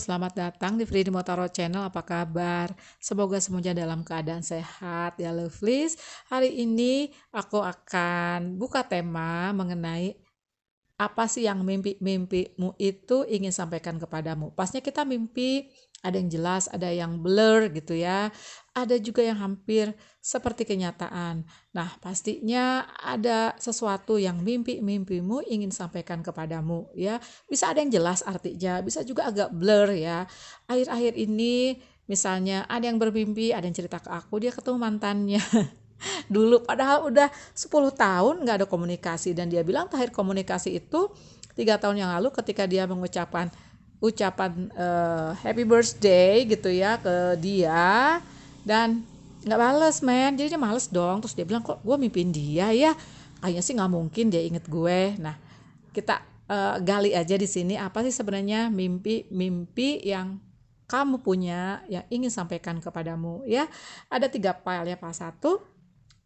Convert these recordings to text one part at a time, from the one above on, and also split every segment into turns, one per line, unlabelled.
selamat datang di Fridi Motaro Channel. Apa kabar? Semoga semuanya dalam keadaan sehat ya, lovelies. Hari ini aku akan buka tema mengenai apa sih yang mimpi-mimpimu itu ingin sampaikan kepadamu. Pasnya kita mimpi, ada yang jelas, ada yang blur gitu ya. Ada juga yang hampir seperti kenyataan. Nah, pastinya ada sesuatu yang mimpi-mimpimu ingin sampaikan kepadamu ya. Bisa ada yang jelas artinya, bisa juga agak blur ya. Akhir-akhir ini misalnya ada yang bermimpi, ada yang cerita ke aku, dia ketemu mantannya dulu, padahal udah 10 tahun nggak ada komunikasi, dan dia bilang terakhir komunikasi itu 3 tahun yang lalu ketika dia mengucapkan ucapan happy birthday gitu ya ke dia, dan nggak bales men, jadi dia males dong. Terus dia bilang, kok gue mimpiin dia ya, kayaknya sih nggak mungkin dia inget gue. Nah, kita gali aja di sini apa sih sebenarnya mimpi-mimpi yang kamu punya yang ingin sampaikan kepadamu ya. Ada 3 file ya, file 1,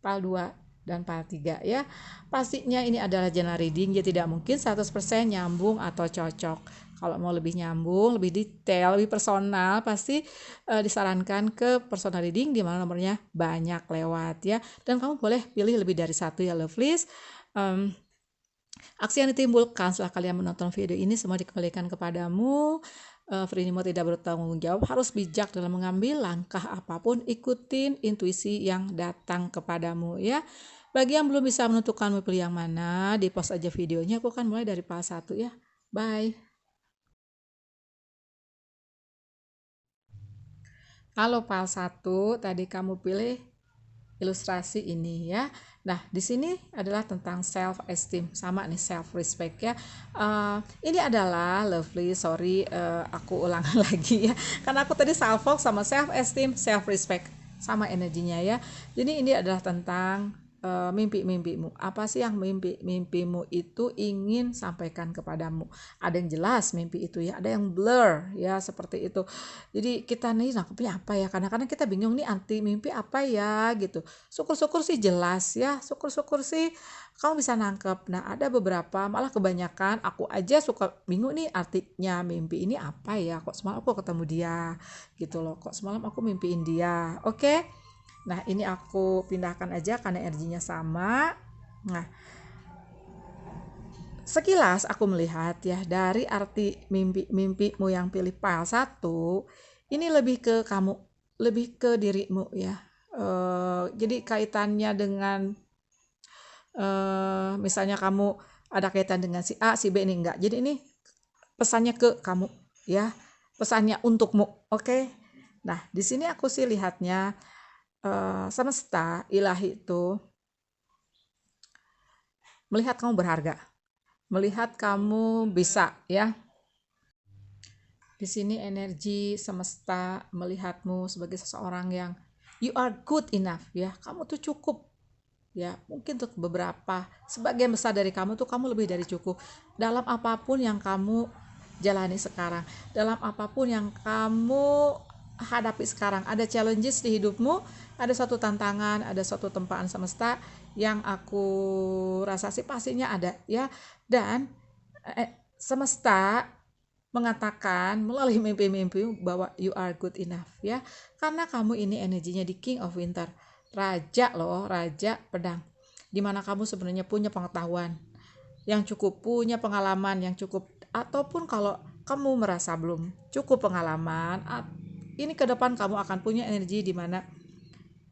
PAL 2 dan PAL 3 ya. Pastinya ini adalah general reading, jadi tidak mungkin 100% nyambung atau cocok. Kalau mau lebih nyambung, lebih detail, lebih personal, pasti disarankan ke personal reading di mana nomornya banyak lewat ya. Dan kamu boleh pilih lebih dari satu ya, lovelies. Aksi yang ditimbulkan setelah kalian menonton video ini semua dikembalikan kepadamu. Frinimo tidak bertanggung jawab, harus bijak dalam mengambil langkah apapun, ikutin intuisi yang datang kepadamu ya. Bagi yang belum bisa menentukan mau pilih yang mana, di post aja videonya, aku akan mulai dari PAL 1 ya. Bye. Halo PAL 1, tadi kamu pilih ilustrasi ini ya. Nah, di sini adalah tentang self esteem, sama nih self respect ya. Ini adalah lovely, sorry aku ulang lagi ya, karena aku tadi salfok sama self esteem, self respect sama energinya ya. Jadi ini adalah tentang mimpi-mimpimu. Apa sih yang mimpimu itu ingin sampaikan kepadamu? Ada yang jelas mimpi itu ya, ada yang blur ya, seperti itu. Jadi kita nih nangkepnya apa ya? Kadang-kadang kita bingung nih anti mimpi apa ya gitu. Syukur-syukur sih jelas ya, syukur-syukur sih kamu bisa nangkep. Nah, ada beberapa, malah kebanyakan aku aja suka bingung nih artinya mimpi ini apa ya. Kok semalam aku ketemu dia gitu loh. Kok semalam aku mimpiin dia. Oke. Nah, ini aku pindahkan aja karena energinya sama. Nah, sekilas aku melihat ya dari arti mimpimu yang pilih file 1, ini lebih ke kamu, lebih ke dirimu ya. Jadi kaitannya dengan misalnya kamu ada kaitan dengan si A, si B, ini enggak. Jadi ini pesannya ke kamu ya, pesannya untukmu. Oke. Nah, di sini aku sih lihatnya semesta ilahi itu melihat kamu berharga, melihat kamu bisa ya. Di sini energi semesta melihatmu sebagai seseorang yang you are good enough ya. Kamu tuh cukup ya. Mungkin untuk beberapa, sebagian besar dari kamu tuh kamu lebih dari cukup dalam apapun yang kamu jalani sekarang, dalam apapun yang kamu hadapi sekarang. Ada challenges di hidupmu, ada suatu tantangan, ada suatu tempaan semesta yang aku rasa sih pastinya ada ya. Dan semesta mengatakan melalui mimpi-mimpi bahwa you are good enough ya, karena kamu ini energinya di King of Winter, raja loh, raja pedang, dimana kamu sebenarnya punya pengetahuan yang cukup, punya pengalaman yang cukup, ataupun kalau kamu merasa belum cukup pengalaman, ini ke depan kamu akan punya energi di mana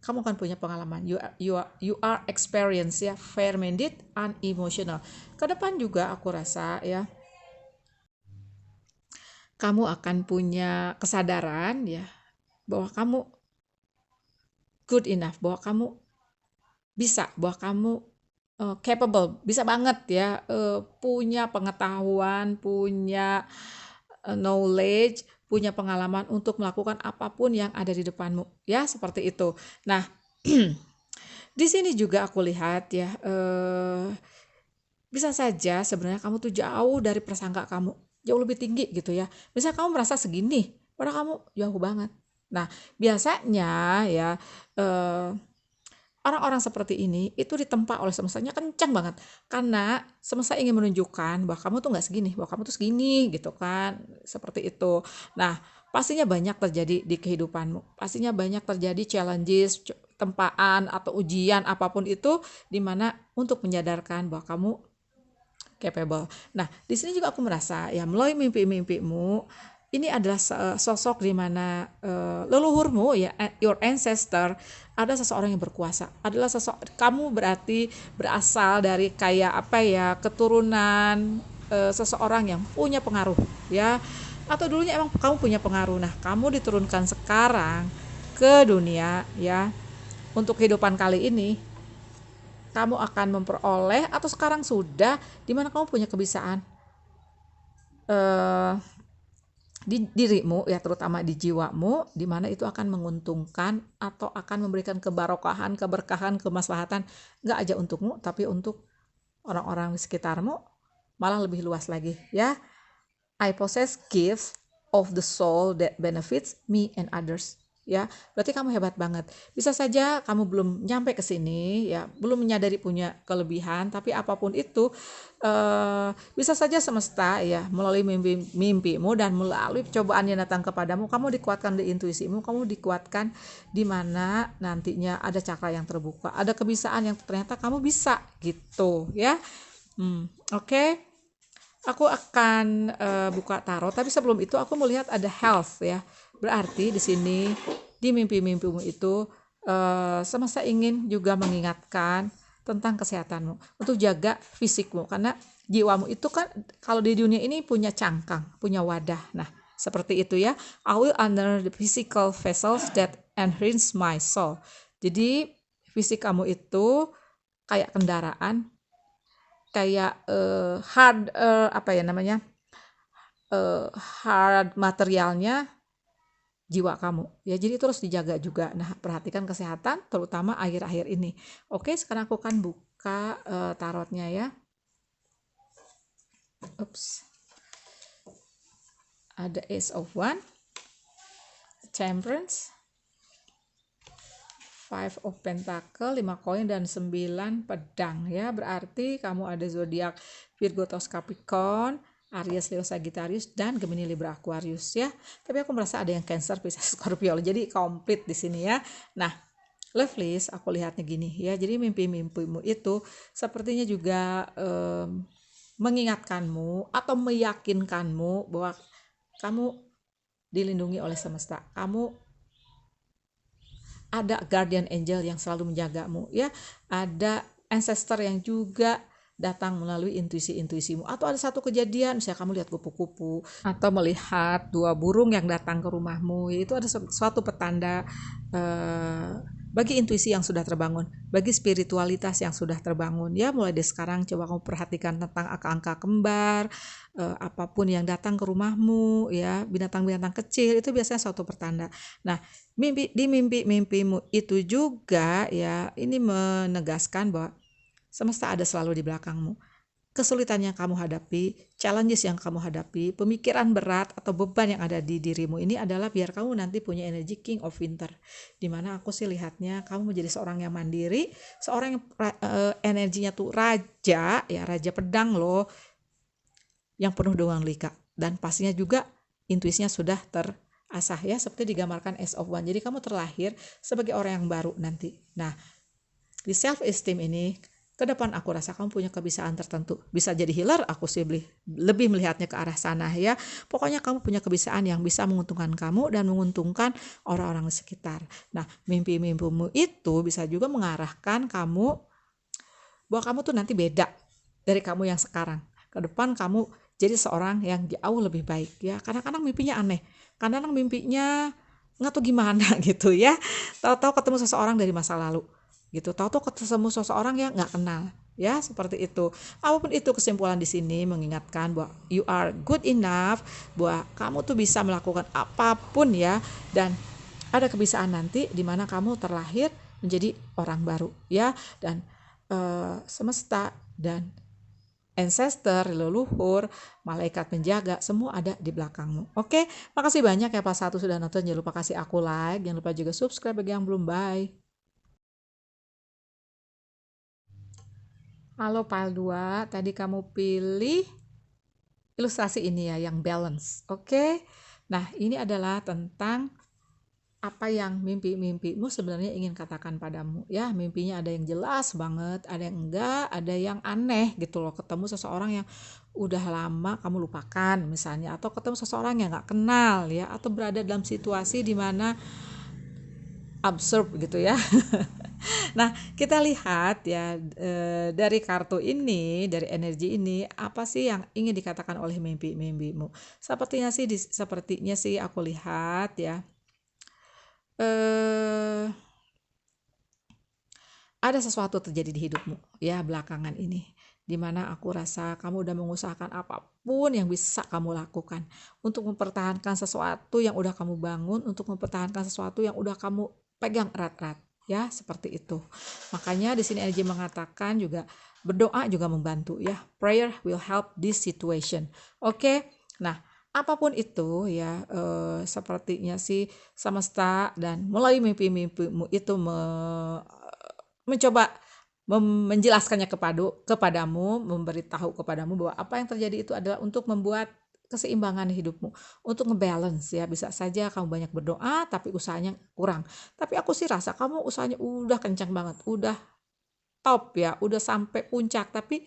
kamu akan punya pengalaman, you are experience ya, fair minded, unemotional. Ke depan juga aku rasa ya, kamu akan punya kesadaran ya bahwa kamu good enough, bahwa kamu bisa, bahwa kamu capable, bisa banget ya, punya pengetahuan, punya knowledge, punya pengalaman untuk melakukan apapun yang ada di depanmu ya, seperti itu. Nah, di sini juga aku lihat ya, bisa saja sebenarnya kamu tuh jauh dari prasangka kamu, jauh lebih tinggi gitu ya. Misalnya kamu merasa segini, padahal kamu jauh banget. Nah, biasanya ya orang-orang seperti ini itu ditempa oleh semestanya kencang banget, karena semesta ingin menunjukkan bahwa kamu tuh nggak segini, bahwa kamu tuh segini gitu kan, seperti itu. Nah, pastinya banyak terjadi di kehidupanmu, pastinya banyak terjadi challenges, tempaan atau ujian apapun itu, dimana untuk menyadarkan bahwa kamu capable. Nah, di sini juga aku merasa ya melalui mimpi-mimpimu ini adalah sosok di mana leluhurmu ya, your ancestor, ada seseorang yang berkuasa. Adalah kamu berarti berasal dari kayak apa ya, keturunan seseorang yang punya pengaruh ya. Atau dulunya emang kamu punya pengaruh. Nah, kamu diturunkan sekarang ke dunia ya untuk kehidupan kali ini, kamu akan memperoleh atau sekarang sudah di mana kamu punya kebiasaan di dirimu ya, terutama di jiwamu, di mana itu akan menguntungkan atau akan memberikan kebarokahan, keberkahan, kemaslahatan, nggak aja untukmu tapi untuk orang-orang di sekitarmu, malah lebih luas lagi ya. I possess gifts of the soul that benefits me and others. Ya, berarti kamu hebat banget. Bisa saja kamu belum nyampe ke sini, ya, belum menyadari punya kelebihan, tapi apapun itu, bisa saja semesta, ya, melalui mimpimu dan melalui cobaan yang datang kepadamu, kamu dikuatkan di intuisimu, kamu dikuatkan di mana nantinya ada cakra yang terbuka, ada kebiasaan yang ternyata kamu bisa, gitu, ya. Oke. Aku akan buka tarot, tapi sebelum itu aku melihat ada health ya. Berarti di sini di mimpi-mimpimu itu semesta ingin juga mengingatkan tentang kesehatanmu, untuk jaga fisikmu, karena jiwamu itu kan kalau di dunia ini punya cangkang, punya wadah. Nah, seperti itu ya. I will under the physical vessels that enhance my soul. Jadi fisik kamu itu kayak kendaraan, kayak hard apa ya namanya, hard materialnya jiwa kamu ya, jadi terus dijaga juga. Nah, perhatikan kesehatan terutama akhir-akhir ini. Oke, sekarang aku akan buka tarotnya ya. Ada Ace of Wands, Temperance, Five of Pentacle, 5 koin dan 9 pedang ya. Berarti kamu ada zodiak Virgo, Taurus, Capricorn, Aries, Leo, Sagittarius, dan Gemini, Libra, Aquarius ya. Tapi aku merasa ada yang Cancer, Pisces, Scorpio. Jadi komplit di sini ya. Nah, Lovelies, aku lihatnya gini ya. Jadi mimpi-mimpimu itu sepertinya juga mengingatkanmu atau meyakinkanmu bahwa kamu dilindungi oleh semesta. Kamu ada guardian angel yang selalu menjagamu ya, ada ancestor yang juga datang melalui intuisi-intuisimu, atau ada satu kejadian misalnya kamu lihat kupu-kupu atau melihat dua burung yang datang ke rumahmu, itu ada suatu petanda bagi intuisi yang sudah terbangun, bagi spiritualitas yang sudah terbangun ya. Mulai dari sekarang coba kamu perhatikan tentang angka-angka kembar, apapun yang datang ke rumahmu ya, binatang-binatang kecil itu biasanya suatu pertanda. Nah, di mimpi-mimpimu itu juga ya, ini menegaskan bahwa semesta ada selalu di belakangmu. Kesulitan yang kamu hadapi, challenges yang kamu hadapi, pemikiran berat atau beban yang ada di dirimu ini adalah biar kamu nanti punya energi King of Winter. Dimana aku sih lihatnya kamu menjadi seorang yang mandiri, seorang yang energinya tuh raja, ya raja pedang loh, yang penuh dengan lika. Dan pastinya juga intuisinya sudah terasah ya, seperti digambarkan Ace of Wands. Jadi kamu terlahir sebagai orang yang baru nanti. Nah, di self esteem ini ke depan aku rasa kamu punya kebiasaan tertentu. Bisa jadi healer, aku sih lebih melihatnya ke arah sana ya. Pokoknya kamu punya kebiasaan yang bisa menguntungkan kamu dan menguntungkan orang-orang di sekitar. Nah, mimpi-mimpimu itu bisa juga mengarahkan kamu bahwa kamu tuh nanti beda dari kamu yang sekarang. Ke depan kamu jadi seorang yang jauh lebih baik ya. Kadang-kadang mimpinya aneh. Kadang-kadang mimpinya nggak tahu gimana gitu ya. Tahu-tahu ketemu seseorang dari masa lalu gitu, tahu-tahu ketemu seseorang yang nggak kenal ya, seperti itu. Apapun itu, kesimpulan di sini mengingatkan bahwa you are good enough, bahwa kamu tuh bisa melakukan apapun ya, dan ada kebiasaan nanti di mana kamu terlahir menjadi orang baru ya, dan semesta dan ancestor, leluhur, malaikat penjaga, semua ada di belakangmu. Oke, makasih banyak ya Pak Satu sudah nonton. Jangan lupa kasih aku like, jangan lupa juga subscribe bagi yang belum. Bye. Halo Pile 2, tadi kamu pilih ilustrasi ini ya, yang balance. Oke. Nah, ini adalah tentang apa yang mimpi-mimpimu sebenarnya ingin katakan padamu. Ya, mimpinya ada yang jelas banget, ada yang enggak, ada yang aneh gitu loh. Ketemu seseorang yang udah lama kamu lupakan misalnya, atau ketemu seseorang yang nggak kenal ya, atau berada dalam situasi di mana absurd gitu ya. Nah, kita lihat ya, dari kartu ini, dari energi ini, apa sih yang ingin dikatakan oleh mimpi-mimpimu? Sepertinya sih aku lihat ya, eh ada sesuatu terjadi di hidupmu ya belakangan ini, di mana aku rasa kamu udah mengusahakan apapun yang bisa kamu lakukan untuk mempertahankan sesuatu yang udah kamu bangun, untuk mempertahankan sesuatu yang udah kamu pegang erat-erat ya, seperti itu. Makanya di sini energi mengatakan juga berdoa juga membantu ya. Prayer will help this situation. Oke. Nah, apapun itu ya, sepertinya sih semesta dan melalui mimpi-mimpimu itu mencoba menjelaskannya kepadamu, memberitahu kepadamu bahwa apa yang terjadi itu adalah untuk membuat keseimbangan hidupmu, untuk ngebalance ya. Bisa saja kamu banyak berdoa tapi usahanya kurang. Tapi aku sih rasa kamu usahanya udah kencang banget, udah top ya, udah sampai puncak, tapi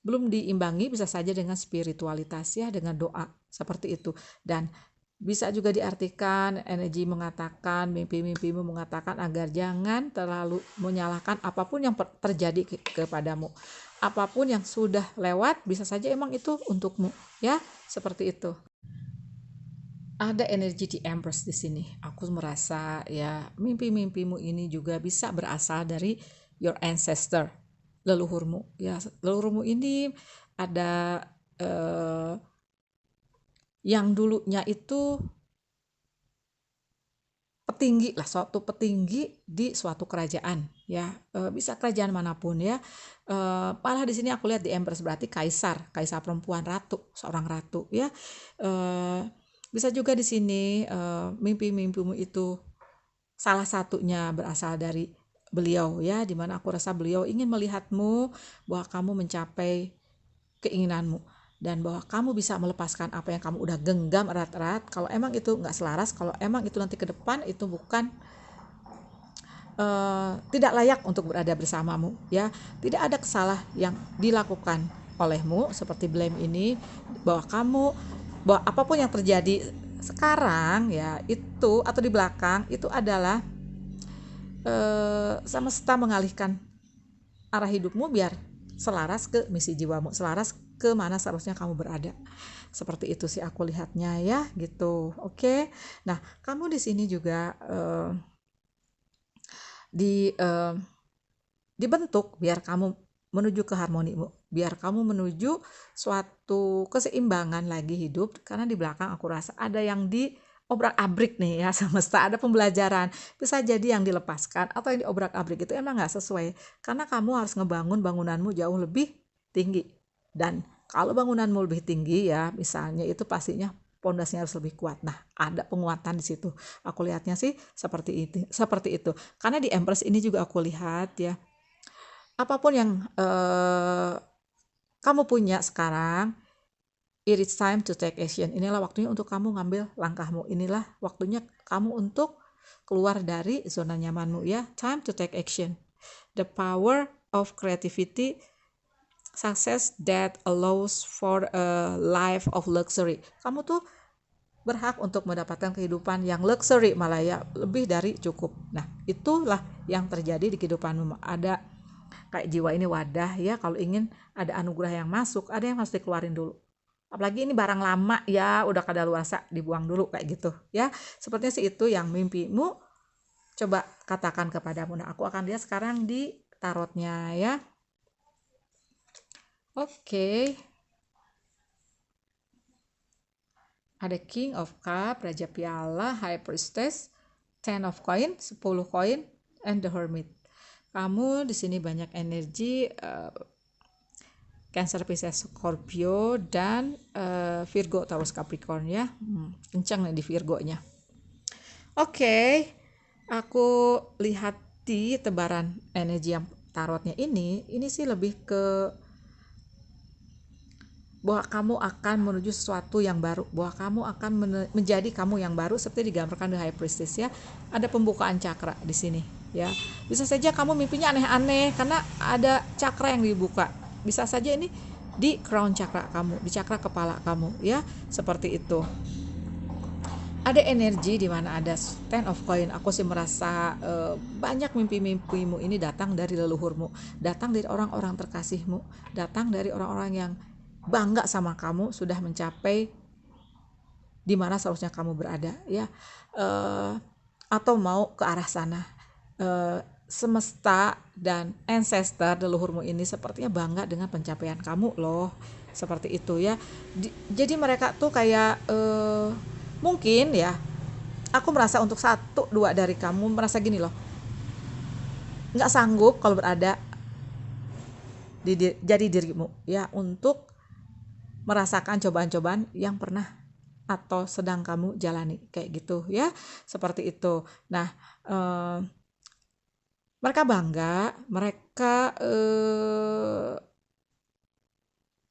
belum diimbangi bisa saja dengan spiritualitas ya, dengan doa seperti itu. Dan bisa juga diartikan energi mengatakan, mimpi-mimpimu mengatakan agar jangan terlalu menyalahkan apapun yang terjadi kepadamu. Apapun yang sudah lewat bisa saja emang itu untukmu ya, seperti itu. Ada energi di Empress di sini. Aku merasa ya mimpi-mimpimu ini juga bisa berasal dari your ancestor, leluhurmu. Ya, leluhurmu ini ada yang dulunya itu petinggi lah, suatu petinggi di suatu kerajaan ya, bisa kerajaan manapun ya. Malah di sini aku lihat di Empress berarti kaisar, kaisar perempuan, ratu, seorang ratu ya. Bisa juga di sini mimpi-mimpimu itu salah satunya berasal dari beliau ya, dimana aku rasa beliau ingin melihatmu bahwa kamu mencapai keinginanmu dan bahwa kamu bisa melepaskan apa yang kamu udah genggam erat-erat. Kalau emang itu nggak selaras, kalau emang itu nanti ke depan itu bukan tidak layak untuk berada bersamamu ya, tidak ada kesalah yang dilakukan olehmu seperti blame ini, bahwa kamu, bahwa apapun yang terjadi sekarang ya itu atau di belakang itu adalah semesta mengalihkan arah hidupmu biar selaras ke misi jiwamu, selaras ke mana seharusnya kamu berada. Seperti itu sih aku lihatnya ya, gitu. Oke. Nah, kamu di sini juga dibentuk biar kamu menuju ke harmonimu, biar kamu menuju suatu keseimbangan lagi hidup, karena di belakang aku rasa ada yang diobrak-abrik nih ya semesta, ada pembelajaran. Bisa jadi yang dilepaskan atau yang diobrak-abrik itu emang nggak sesuai, karena kamu harus ngebangun bangunanmu jauh lebih tinggi. Dan kalau bangunanmu lebih tinggi ya, misalnya itu pastinya pondasinya harus lebih kuat. Nah, ada penguatan di situ. Aku lihatnya sih seperti itu. Karena di Empress ini juga aku lihat ya, apapun yang kamu punya sekarang, it is time to take action. Inilah waktunya untuk kamu ngambil langkahmu. Inilah waktunya kamu untuk keluar dari zona nyamanmu ya. Time to take action. The power of creativity, success that allows for a life of luxury. Kamu tuh berhak untuk mendapatkan kehidupan yang luxury, malah ya lebih dari cukup. Nah, itulah yang terjadi di kehidupanmu. Ada kayak jiwa ini wadah ya, kalau ingin ada anugerah yang masuk, ada yang harus dikeluarin dulu. Apalagi ini barang lama ya, udah kadaluarsa, dibuang dulu kayak gitu ya. Sepertinya sih itu yang mimpimu coba katakan kepadamu. Nah, aku akan lihat sekarang di tarotnya ya. Oke. Ada King of Cup, Raja Piala, High Priestess, Ten of Coin, 10 koin, and the Hermit. Kamu di sini banyak energi Cancer, Pisces, Scorpio, dan Virgo, Taurus, Capricorn ya. Kencang nih di Virgo-nya. Oke, aku lihat di tebaran energi yang tarotnya ini sih lebih ke bahwa kamu akan menuju sesuatu yang baru, bahwa kamu akan menjadi kamu yang baru seperti digambarkan di High Priestess ya. Ada pembukaan cakra di sini ya. Bisa saja kamu mimpinya aneh-aneh karena ada cakra yang dibuka. Bisa saja ini di crown cakra kamu, di cakra kepala kamu ya, seperti itu. Ada energi di mana ada Ten of Coin. Aku sih merasa banyak mimpi-mimpimu ini datang dari leluhurmu, datang dari orang-orang terkasihmu, datang dari orang-orang yang bangga sama kamu sudah mencapai di mana seharusnya kamu berada ya, atau mau ke arah sana. Semesta dan ancestor leluhurmu ini sepertinya bangga dengan pencapaian kamu loh, seperti itu ya. Jadi mereka tuh kayak mungkin ya, aku merasa untuk 1-2 dari kamu merasa gini loh, nggak sanggup kalau berada jadi dirimu ya, untuk merasakan cobaan-cobaan yang pernah atau sedang kamu jalani kayak gitu ya, seperti itu. Nah, mereka bangga, mereka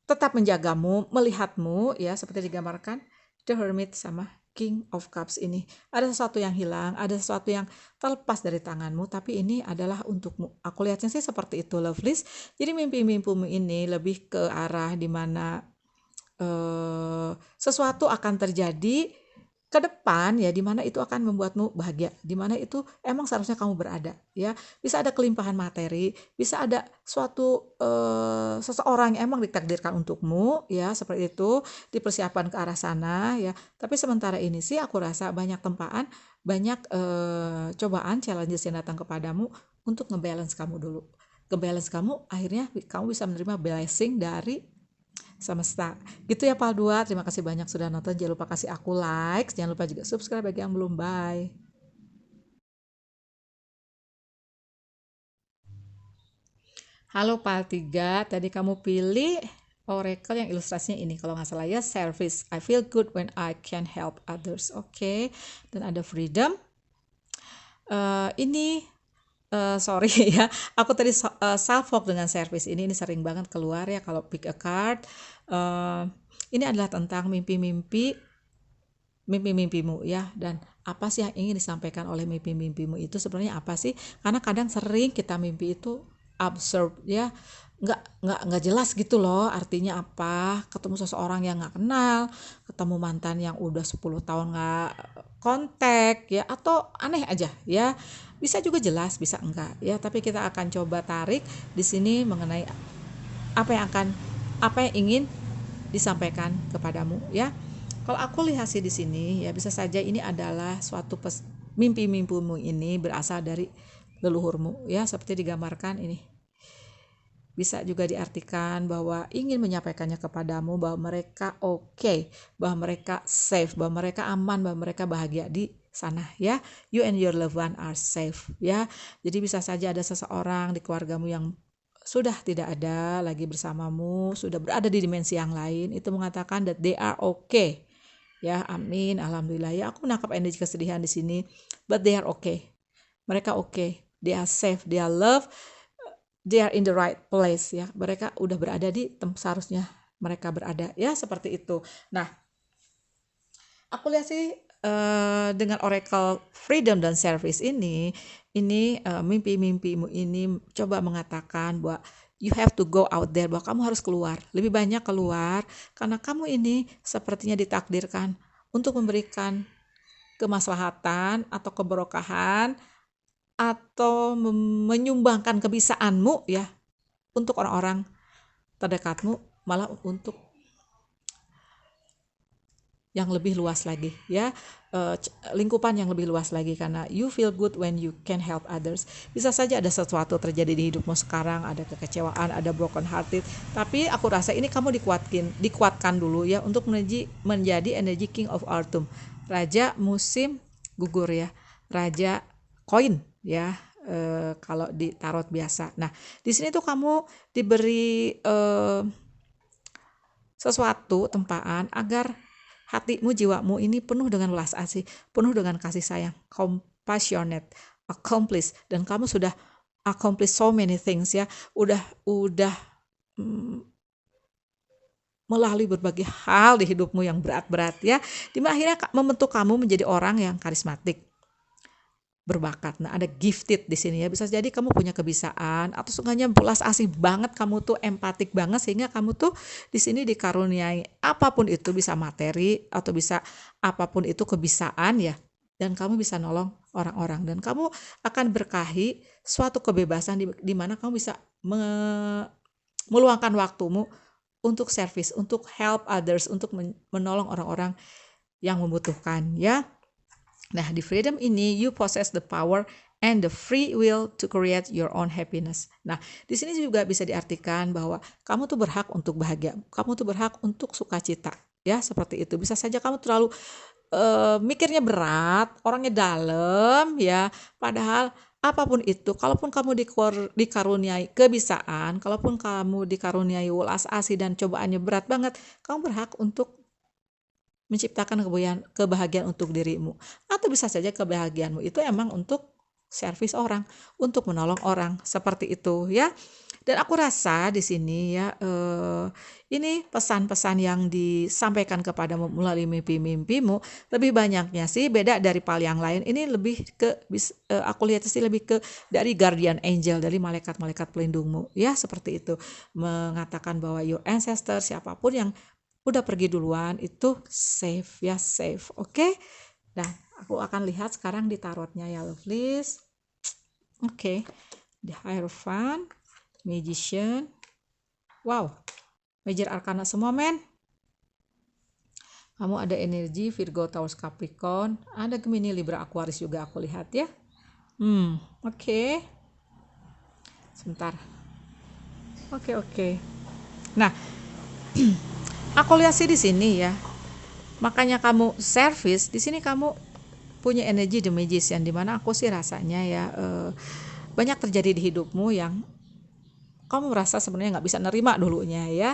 tetap menjagamu, melihatmu ya, seperti digambarkan The Hermit sama King of Cups ini. Ada sesuatu yang hilang, ada sesuatu yang terlepas dari tanganmu, tapi ini adalah untukmu. Aku lihatnya sih seperti itu, Lovelies. Jadi mimpi-mimpimu ini lebih ke arah dimana sesuatu akan terjadi ke depan ya, dimana itu akan membuatmu bahagia, dimana itu emang seharusnya kamu berada ya. Bisa ada kelimpahan materi, bisa ada suatu seseorang yang emang ditakdirkan untukmu ya, seperti itu, dipersiapkan ke arah sana ya. Tapi sementara ini sih aku rasa banyak tempaan, banyak cobaan, challenges yang datang kepadamu untuk ngebalance kamu dulu. Ngebalance kamu, akhirnya kamu bisa menerima blessing dari semesta. Gitu ya Pal 2. Terima kasih banyak sudah nonton. Jangan lupa kasih aku like, jangan lupa juga subscribe bagi yang belum. Bye. Halo Pal 3, tadi kamu pilih oracle yang ilustrasinya ini kalau nggak salah ya, service. I feel good when I can help others. Oke. Dan ada freedom. Ini sorry ya, aku tadi self-talk dengan service ini sering banget keluar ya kalau pick a card. Ini adalah tentang mimpi-mimpimu ya, dan apa sih yang ingin disampaikan oleh mimpi-mimpimu itu sebenarnya apa sih? Karena kadang sering kita mimpi itu absurd ya, nggak jelas gitu loh artinya apa. Ketemu seseorang yang nggak kenal, ketemu mantan yang udah 10 tahun nggak kontak ya, atau aneh aja ya. Bisa juga jelas, bisa enggak ya, tapi kita akan coba tarik di sini mengenai apa yang ingin disampaikan kepadamu ya. Kalau aku lihat sih di sini ya, bisa saja ini adalah suatu mimpi-mimpimu ini berasal dari leluhurmu ya, seperti digambarkan ini. Bisa juga diartikan bahwa ingin menyampaikannya kepadamu bahwa mereka oke, bahwa mereka safe, bahwa mereka aman, bahwa mereka bahagia di sana ya. You and your loved one are safe ya. Jadi bisa saja ada seseorang di keluargamu yang sudah tidak ada lagi bersamamu, sudah berada di dimensi yang lain, itu mengatakan that they are okay. Ya, amin, alhamdulillah ya. Aku menangkap energi kesedihan di sini, but they are okay. Mereka okay, they are safe, they are loved, they are in the right place ya. Mereka udah berada di tempat seharusnya mereka berada ya, seperti itu. Nah, aku lihat sih dengan oracle freedom dan service ini mimpi-mimpimu ini coba mengatakan bahwa you have to go out there, bahwa kamu harus keluar, lebih banyak keluar, karena kamu ini sepertinya ditakdirkan untuk memberikan kemaslahatan atau keberkahan atau menyumbangkan kebisaanmu ya untuk orang-orang terdekatmu, malah untuk yang lebih luas lagi ya, lingkupan yang lebih luas lagi, karena you feel good when you can help others. Bisa saja ada sesuatu terjadi di hidupmu sekarang, ada kekecewaan, ada broken hearted, tapi aku rasa ini kamu dikuatkan dulu ya untuk menjadi energi King of Autumn, Raja musim gugur ya, Raja koin ya, kalau di tarot biasa. Nah, di sini tuh kamu diberi sesuatu tempaan agar hatimu, jiwamu ini penuh dengan welas asih, penuh dengan kasih sayang, compassionate, accomplished, dan kamu sudah accomplish so many things ya, udah melalui berbagai hal di hidupmu yang berat-berat ya, dimana akhirnya membentuk kamu menjadi orang yang karismatik, berbakat. Nah, ada gifted di sini ya. Bisa jadi kamu punya kebiasaan atau seenggaknya belas asih banget, kamu tuh empatik banget sehingga kamu tuh di sini dikaruniai apapun itu, bisa materi atau bisa apapun itu kebiasaan ya. Dan kamu bisa nolong orang-orang dan kamu akan berkahi suatu kebebasan di mana kamu bisa meluangkan waktumu untuk service, untuk help others, untuk menolong orang-orang yang membutuhkan ya. Nah, di freedom ini you possess the power and the free will to create your own happiness. Nah, di sini juga bisa diartikan bahwa kamu tuh berhak untuk bahagia, kamu tuh berhak untuk sukacita ya, seperti itu. Bisa saja kamu terlalu mikirnya berat, orangnya dalam ya, padahal apapun itu, kalaupun kamu dikaruniai kebiasaan, kalaupun kamu dikaruniai welas asih dan cobaannya berat banget, kamu berhak untuk menciptakan kebahagiaan untuk dirimu. Atau bisa saja kebahagiaanmu itu emang untuk servis orang, untuk menolong orang, seperti itu ya. Dan aku rasa di sini ya, ini pesan-pesan yang disampaikan kepadamu melalui mimpi-mimpimu lebih banyaknya sih beda dari pal yang lain. Ini lebih ke aku lihat sih lebih ke dari guardian angel, dari malaikat-malaikat pelindungmu ya, seperti itu, mengatakan bahwa your ancestor, siapapun yang udah pergi duluan itu safe ya, safe. Oke. Dan aku akan lihat sekarang di tarotnya ya lovelies. Oke. The Hierophant, Magician. Wow, Major Arcana semua men. Kamu ada energi Virgo, Taurus, Capricorn. Ada Gemini, Libra, Aquarius juga aku lihat ya. Oke. Sebentar. Oke. Nah, aku lihat sih di sini ya. Makanya kamu service di sini, kamu punya energi The Magician, dimana aku sih rasanya ya banyak terjadi di hidupmu yang kamu merasa sebenarnya nggak bisa nerima dulunya ya.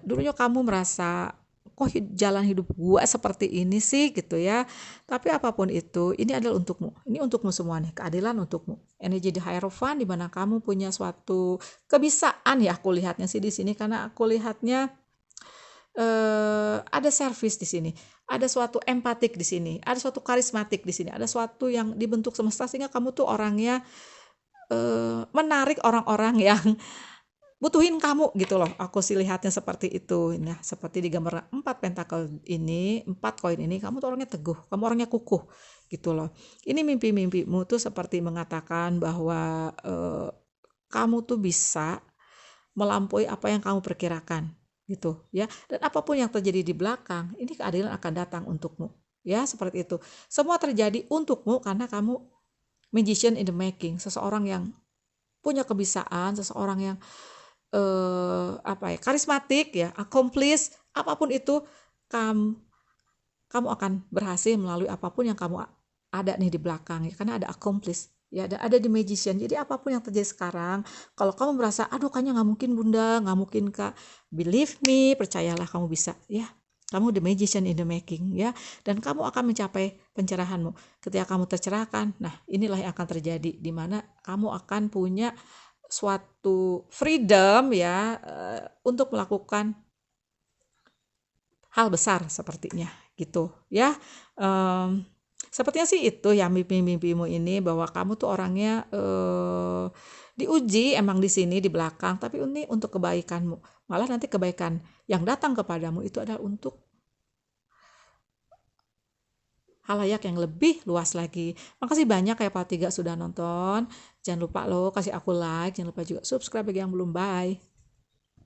Dulunya kamu merasa kok jalan hidup gua seperti ini sih gitu ya. Tapi apapun itu, ini adalah untukmu. Ini untukmu semua nih, keadilan untukmu. Energi The Hierophant, di mana kamu punya suatu kebiasaan ya, aku lihatnya sih di sini, karena aku lihatnya ada service di sini, ada suatu empatik di sini, ada suatu karismatik di sini, ada suatu yang dibentuk semesta sehingga kamu tuh orangnya menarik orang-orang yang butuhin kamu gitu loh. Aku sih lihatnya seperti itu. Nah, seperti di gambar 4 pentakel ini, 4 koin ini, kamu tuh orangnya teguh, kamu orangnya kukuh gitu loh. Ini mimpi-mimpimu tuh seperti mengatakan bahwa kamu tuh bisa melampaui apa yang kamu perkirakan gitu ya. Dan apapun yang terjadi di belakang, ini keadilan akan datang untukmu ya, seperti itu. Semua terjadi untukmu karena kamu magician in the making, seseorang yang punya kebiasaan, seseorang yang karismatik ya, accomplish apapun itu, kamu akan berhasil melalui apapun yang kamu ada nih di belakang ya, karena ada accomplish ya, ada di magician. Jadi apapun yang terjadi sekarang, kalau kamu merasa aduh kayaknya nggak mungkin bunda, nggak mungkin kak, believe me, percayalah kamu bisa ya. Kamu the magician in the making ya, dan kamu akan mencapai pencerahanmu. Ketika kamu tercerahkan, nah inilah yang akan terjadi, di mana kamu akan punya suatu freedom ya, untuk melakukan hal besar sepertinya gitu ya. Sepertinya sih itu ya mimpi-mimpimu ini, bahwa kamu tuh orangnya diuji emang di sini di belakang, tapi ini untuk kebaikanmu. Malah nanti kebaikan yang datang kepadamu itu adalah untuk halayak yang lebih luas lagi. Makasih banyak ya Pak Tiga sudah nonton. Jangan lupa lo kasih aku like, jangan lupa juga subscribe bagi yang belum. Bye.